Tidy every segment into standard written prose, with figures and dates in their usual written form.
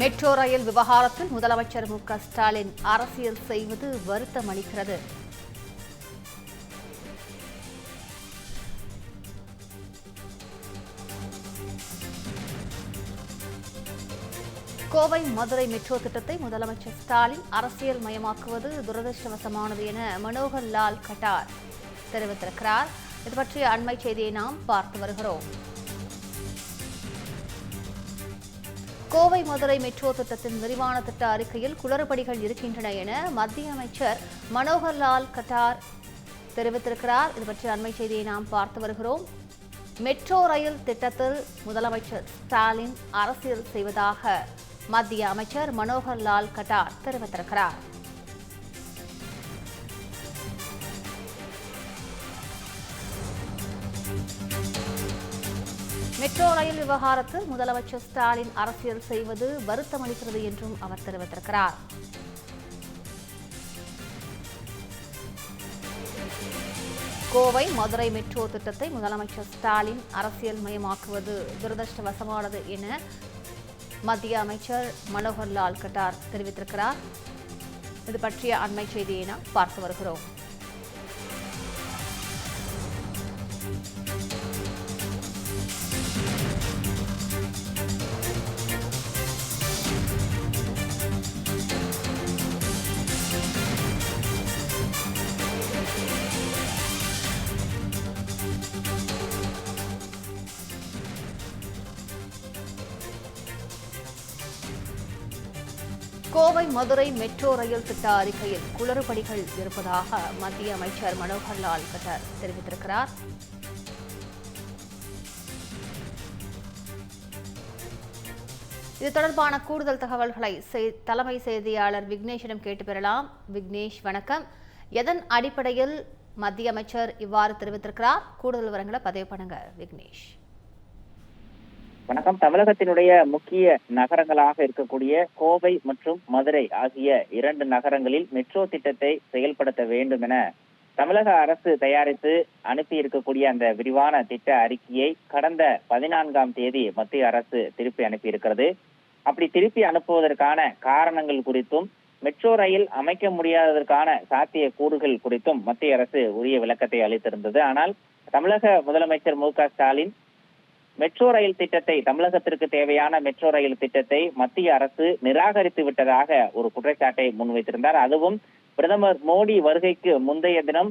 Metro rail விவகாரத்தில் முதலமைச்சர் மு க ஸ்டாலின் அரசியல் செய்வது வருத்தம் அளிக்கிறது. கோவை மதுரை மெட்ரோ திட்டத்தை முதலமைச்சர் ஸ்டாலின் அரசியல் மயமாக்குவது துரதிருஷ்டவசமானது என மனோகர் லால் கட்டார் தெரிவித்திருக்கிறார். இது பற்றிய அண்மை செய்தியை நாம் பார்த்து வருகிறோம். கோவை மதுரை மெட்ரோ திட்டத்தின் விரிவான திட்ட அறிக்கையில் குளறுபடிகள் இருக்கின்றன என மத்திய அமைச்சர் மனோகர் லால் கட்டார் தெரிவித்திருக்கிறார். இது பற்றிய அண்மை செய்தியை நாம் பார்த்து வருகிறோம். மெட்ரோ ரயில் திட்டத்தில் முதலமைச்சர் ஸ்டாலின் அரசியல் செய்வதாக மத்திய அமைச்சர் மனோகர் லால் கட்டார் தெரிவித்திருக்கிறார். மெட்ரோ ரயில் விவகாரத்தில் முதலமைச்சர் ஸ்டாலின் அரசியல் செய்வது வருத்தம் அளிக்கிறது என்றும் அவர் தெரிவித்திருக்கிறார். கோவை மதுரை மெட்ரோ திட்டத்தை முதலமைச்சர் ஸ்டாலின் அரசியல் மயமாக்குவது துரதிருஷ்டவசமானது என மத்திய அமைச்சர் மனோகர் லால் கட்டார் தெரிவித்திருக்கிறார். இது பற்றிய அண்மை செய்தியை நாம் பார்த்து வருகிறோம். கோவை மதுரை மெட்ரோ ரயில் திட்ட அறிக்கையில் குளறுபடிகள் இருப்பதாக மத்திய அமைச்சர் மனோகர் லால் கட்டார் தெரிவித்திருக்கிறார். இது தொடர்பான கூடுதல் தகவல்களை தலைமை செய்தியாளர் விக்னேஷிடம் கேட்டு பெறலாம். விக்னேஷ், வணக்கம். எதன் அடிப்படையில் மத்திய அமைச்சர் இவ்வாறு தெரிவித்திருக்கிறார்? கூடுதல் விவரங்களை பதிவு பண்ணுங்க விக்னேஷ். வணக்கம். தமிழகத்தினுடைய முக்கிய நகரங்களாக இருக்கக்கூடிய கோவை மற்றும் மதுரை ஆகிய 2 நகரங்களில் மெட்ரோ திட்டத்தை செயல்படுத்த வேண்டும் என தமிழக அரசு தயாரித்து அனுப்பி இருக்கக்கூடிய அந்த விரிவான திட்ட அறிக்கையை கடந்த 14ஆம் தேதி மத்திய அரசு திருப்பி அனுப்பியிருக்கிறது. அப்படி திருப்பி அனுப்புவதற்கான காரணங்கள் குறித்தும் மெட்ரோ ரயில் அமைக்க முடியாததற்கான சாத்திய கூறுகள் குறித்தும் மத்திய அரசு உரிய விளக்கத்தை அளித்திருந்தது. ஆனால் தமிழக முதலமைச்சர் மு க ஸ்டாலின் மெட்ரோ ரயில் திட்டத்தை, தமிழகத்திற்கு தேவையான மெட்ரோ ரயில் திட்டத்தை மத்திய அரசு நிராகரித்து விட்டதாக ஒரு குற்றச்சாட்டை முன்வைத்திருந்தார். அதுவும் பிரதமர் மோடி வருகைக்கு முந்தைய தினம்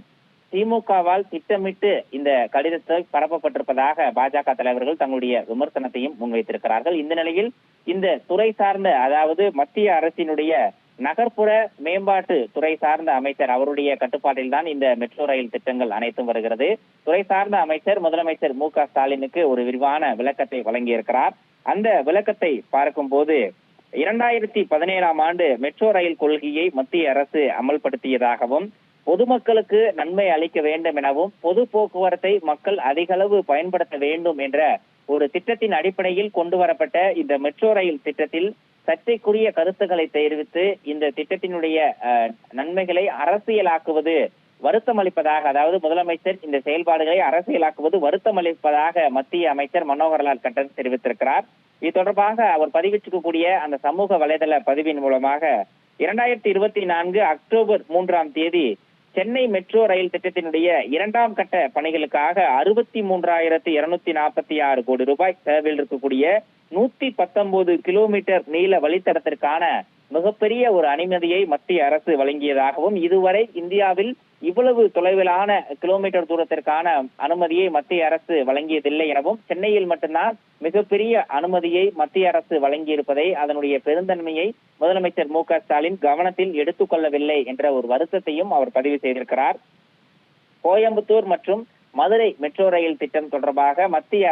திமுகவால் திட்டமிட்டு இந்த கடிதத்தை பரப்பப்பட்டிருப்பதாக பாஜக தலைவர்கள் தங்களுடைய விமர்சனத்தையும் முன்வைத்திருக்கிறார்கள். இந்த நிலையில் இந்த துறை சார்ந்த, அதாவது மத்திய அரசினுடைய நகர்ப்புற மேம்பாட்டு துறை சார்ந்த அமைச்சர், அவருடைய கட்டுப்பாட்டில் தான் இந்த மெட்ரோ ரயில் திட்டங்கள் அனைத்தும் வருகிறது. துறை சார்ந்த அமைச்சர் முதலமைச்சர் மு க ஸ்டாலினுக்கு ஒரு விரிவான விளக்கத்தை வழங்கியிருக்கிறார். அந்த விளக்கத்தை பார்க்கும் போது 2017ஆம் ஆண்டு மெட்ரோ ரயில் கொள்கையை மத்திய அரசு அமல்படுத்தியதாகவும், பொதுமக்களுக்கு நன்மை அளிக்க வேண்டும் எனவும், பொது போக்குவரத்தை மக்கள் அதிக அளவு பயன்படுத்த வேண்டும் என்ற ஒரு திட்டத்தின் அடிப்படையில் கொண்டு வரப்பட்ட இந்த மெட்ரோ ரயில் திட்டத்தில் சர்ச்சைக்குரிய கருத்துக்களை தெரிவித்து இந்த திட்டத்தினுடைய நன்மைகளை அரசியலாக்குவது வருத்தம் அளிப்பதாக, அதாவது முதலமைச்சர் இந்த செயல்பாடுகளை அரசியலாக்குவது வருத்தம் அளிப்பதாக மத்திய அமைச்சர் மனோகர் லால் கட்டார் தெரிவித்திருக்கிறார். இது தொடர்பாக அவர் பதிவிட்டிருக்கக்கூடிய அந்த சமூக வலைதள பதிவின் மூலமாக 2024 அக்டோபர் 3ஆம் தேதி சென்னை மெட்ரோ ரயில் திட்டத்தினுடைய 2ஆம் கட்ட பணிகளுக்காக 63,246 கோடி ரூபாய் செலவில் இருக்கக்கூடிய 119 கிலோமீட்டர் நீள வழித்தடத்திற்கான மிகப்பெரிய ஒரு அனுமதியை மத்திய அரசு வழங்கியதாகவும், இதுவரை இந்தியாவில் இவ்வளவு தொலைவிலான கிலோமீட்டர் தூரத்திற்கான அனுமதியை மத்திய அரசு வழங்கியதில்லை எனவும், சென்னையில் மட்டும்தான் மிகப்பெரிய அனுமதியை மத்திய அரசு வழங்கியிருப்பதை, அதனுடைய பெருந்தன்மையை முதலமைச்சர் மு க ஸ்டாலின் கவனத்தில் எடுத்துக்கொள்ளவில்லை என்ற ஒரு வருத்தத்தையும் அவர் பதிவு செய்திருக்கிறார். கோயம்புத்தூர் மற்றும் மதுரை மெட்ரோ ரயில் திட்டம் தொடர்பாக மத்திய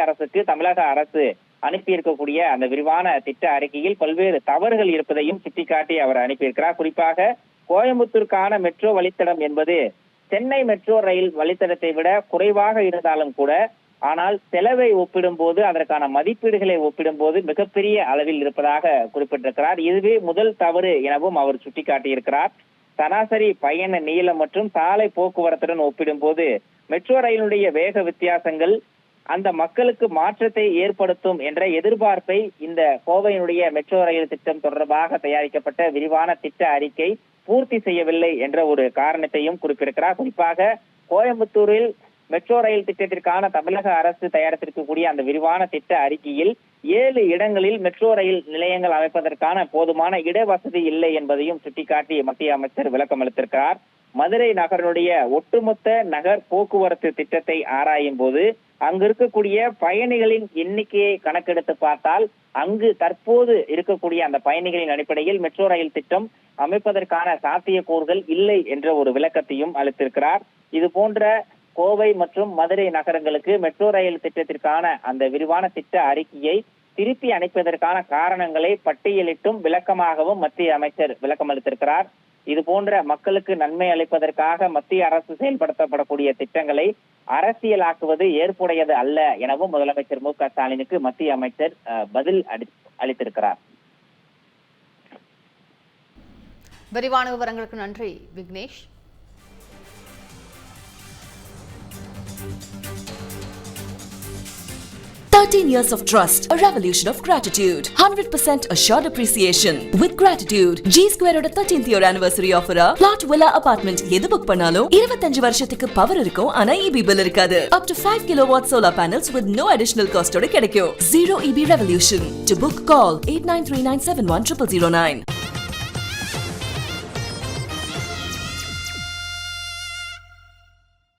அரசுக்கு தமிழக அரசு அனுப்பியிருக்கக்கூடிய அந்த விரிவான திட்ட அறிக்கையில் பல்வேறு தவறுகள் இருப்பதையும் சுட்டிக்காட்டி அவர் அனுப்பியிருக்கிறார். குறிப்பாக கோயம்புத்தூருக்கான மெட்ரோ வழித்தடம் என்பது சென்னை மெட்ரோ ரயில் வழித்தடத்தை விட குறைவாக இருந்தாலும் கூட, ஆனால் செலவை ஒப்பிடும் போது, அதற்கான மதிப்பீடுகளை ஒப்பிடும் போது மிகப்பெரிய அளவில் இருப்பதாக குறிப்பிட்டிருக்கிறார். இதுவே முதல் தவறு எனவும் அவர் சுட்டிக்காட்டியிருக்கிறார். சராசரி பயண நீளம் மற்றும் சாலை போக்குவரத்துடன் ஒப்பிடும் போது மெட்ரோ ரயிலுடைய வேக வித்தியாசங்கள் அந்த மக்களுக்கு மாற்றத்தை ஏற்படுத்தும் என்ற எதிர்பார்ப்பை இந்த கோவையினுடைய மெட்ரோ ரயில் திட்டம் தொடர்பாக தயாரிக்கப்பட்ட விரிவான திட்ட அறிக்கை பூர்த்தி செய்யவில்லை என்ற ஒரு காரணத்தையும் குறிப்பிட்டிருக்கிறார். குறிப்பாக கோயம்புத்தூரில் மெட்ரோ ரயில் திட்டத்திற்கான தமிழக அரசு தயாரித்திருக்கக்கூடிய அந்த விரிவான திட்ட அறிக்கையில் 7 இடங்களில் மெட்ரோ ரயில் நிலையங்கள் அமைப்பதற்கான போதுமான இடவசதி இல்லை என்பதையும் சுட்டிக்காட்டி மத்திய அமைச்சர் விளக்கம் அளித்திருக்கிறார். மதுரை நகருடைய ஒட்டுமொத்த நகர் போக்குவரத்து திட்டத்தை ஆராயும் போது அங்கு இருக்கக்கூடிய பயணிகளின் எண்ணிக்கையை கணக்கெடுத்து பார்த்தால் அங்கு தற்போது இருக்கக்கூடிய அந்த பயணிகளின் அடிப்படையில் மெட்ரோ ரயில் திட்டம் அமைப்பதற்கான சாத்தியக்கூறுகள் இல்லை என்ற ஒரு விளக்கத்தையும் அளித்திருக்கிறார். இது போன்ற கோவை மற்றும் மதுரை நகரங்களுக்கு மெட்ரோ ரயில் திட்டத்திற்கான அந்த விரிவான திட்ட அறிக்கையை திருப்பி அனுப்பதற்கான காரணங்களை பட்டியலிட்டும் விளக்கமாகவும் மத்திய அமைச்சர் விளக்கம் அளித்திருக்கிறார். இது போன்ற மக்களுக்கு நன்மை அளிப்பதற்காக மத்திய அரசு செயல்படுத்தப்படக்கூடிய திட்டங்களை அரசியலாக்குவது ஏற்புடையது அல்ல எனவும் முதலமைச்சர் மு க ஸ்டாலினுக்கு மத்திய அமைச்சர் பதில் அளித்திருக்கிறார். விரிவான விவரங்களுக்கு நன்றி Vignesh. Years of trust, a revolution of gratitude, 100% assured appreciation. With gratitude, G Square oda 13th year anniversary offer plot villa apartment எது புக் பண்ணாலும் 25 வருஷத்துக்கு பவர் இருக்கும் ஆனா EB bill இருக்காது. Up to 5 kilowatt solar panels with no additional cost ஓட கிடைக்கும். Zero EB revolution. To book call 8939710009.